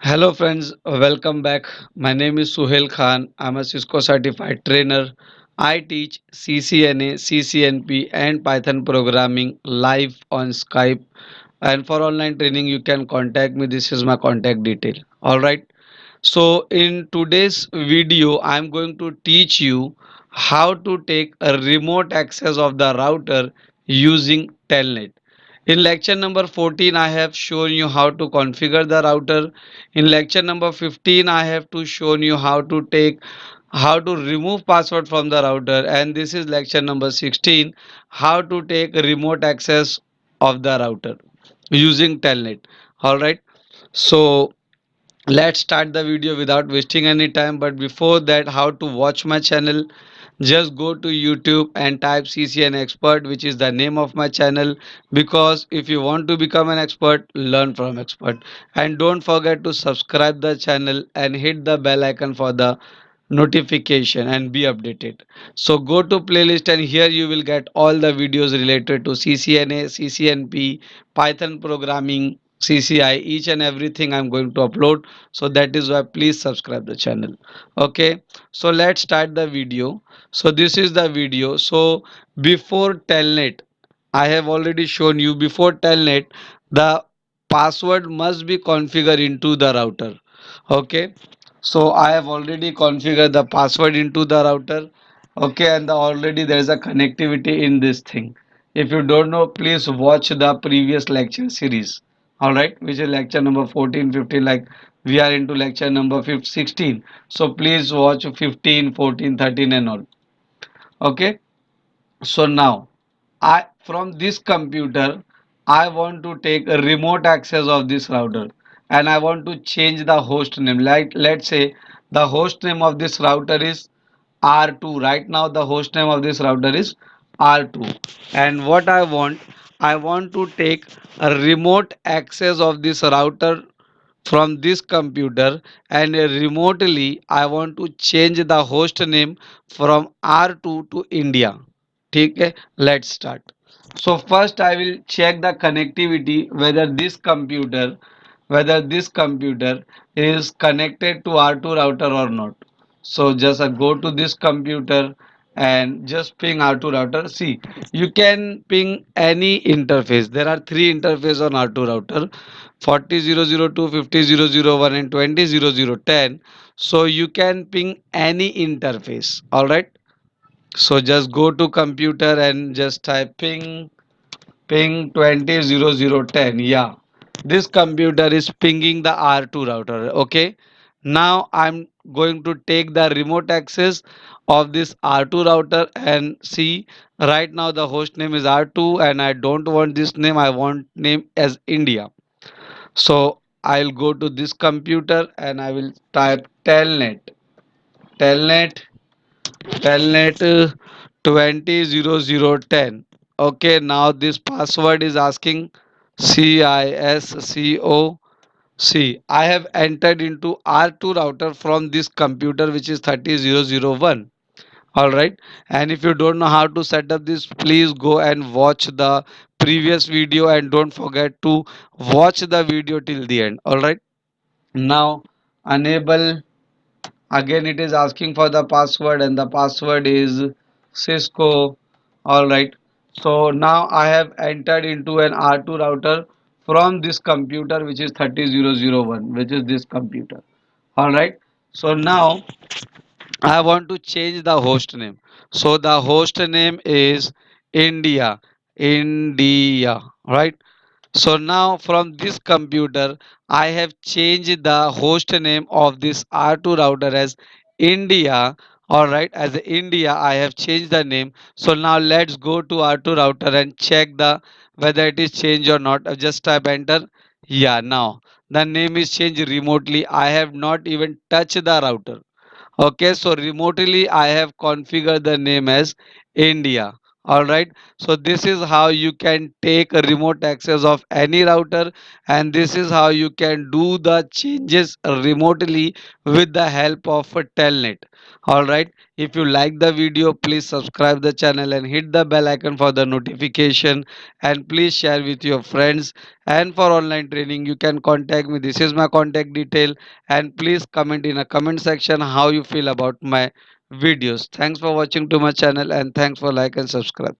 Hello friends, welcome back. My name is Suhail Khan. I'm a Cisco certified trainer. I teach CCNA, CCNP and Python programming live on Skype. And for online training, you can contact me. This is my contact detail. All right. So in today's video, I'm going to teach you how to take a remote access of the router using Telnet. In lecture number 14, I have shown you how to configure the router. In lecture number 15, I have to shown you how to remove password from the router. And this is lecture number 16, how to take remote access of the router using Telnet. All right. So let's start the video without wasting any time. But before that, how to watch my channel, just go to YouTube and type CCN expert, which is the name of my channel. Because if you want to become an expert, learn from expert. And don't forget to subscribe the channel and hit the bell icon for the notification and be updated. So go to playlist and here you will get all the videos related to CCNA, CCNP, Python programming, CCI, each and everything I'm going to upload. So that is why please subscribe the channel. Okay, so let's start the video. So this is the video. So before Telnet, I have already shown you, before Telnet the password must be configured into the router. Okay, so I have already configured the password into the router. Okay, and already there is a connectivity in this thing. If you don't know, please watch the previous lecture series. All right, which is lecture number 14, 15. Like we are into lecture number 15, 16. So please watch 15, 14, 13 and all. Okay, so now I from this computer I want to take a remote access of this router and I want to change the host name. Like let's say the host name of this router is R2. Right now the host name of this router is R2. And what I want to take a remote access of this router from this computer, and remotely I want to change the host name from R2 to India. ठीक है, let's start. So first I will check the connectivity whether this computer is connected to R2 router or not. So just go to this computer and just ping R2 router. See, you can ping any interface. There are three interfaces on R2 router: 40.0.0.2, 50.0.0.1 and 20.0.0.10. So you can ping any interface. All right. So just go to computer and just type ping 20.0.0.10. Yeah, this computer is pinging the R2 router. Okay, now I'm going to take the remote access of this R2 router and see. Right now the host name is R2 and I don't want this name, I want name as India. So I'll go to this computer and I will type telnet telnet 20.0.0.10. Okay, now this password is asking CISCO. See, I have entered into R2 router from this computer which is 30.0.0.1. All right, and if you don't know how to set up this, please go and watch the previous video and don't forget to watch the video till the end. All right, now enable. Again it is asking for the password and the password is Cisco. All right, so now I have entered into an R2 router from this computer which is 30.0.0.1, which is this computer. All right, so now I want to change the host name. So the host name is India. India, right? So now from this computer, I have changed the host name of this R2 router as India. Alright, as India, I have changed the name. So now let's go to R2 router and check the whether it is changed or not. Just type enter. Yeah, now the name is changed remotely. I have not even touched the router. Okay, so remotely I have configured the name as India. All right, so this is how you can take a remote access of any router, and this is how you can do the changes remotely with the help of a telnet. All right, if you like the video, please subscribe the channel and hit the bell icon for the notification, and please share with your friends. And for online training, you can contact me. This is my contact detail, and please comment in a comment section how you feel about my videos. Thanks for watching to my channel, and thanks for like and subscribe.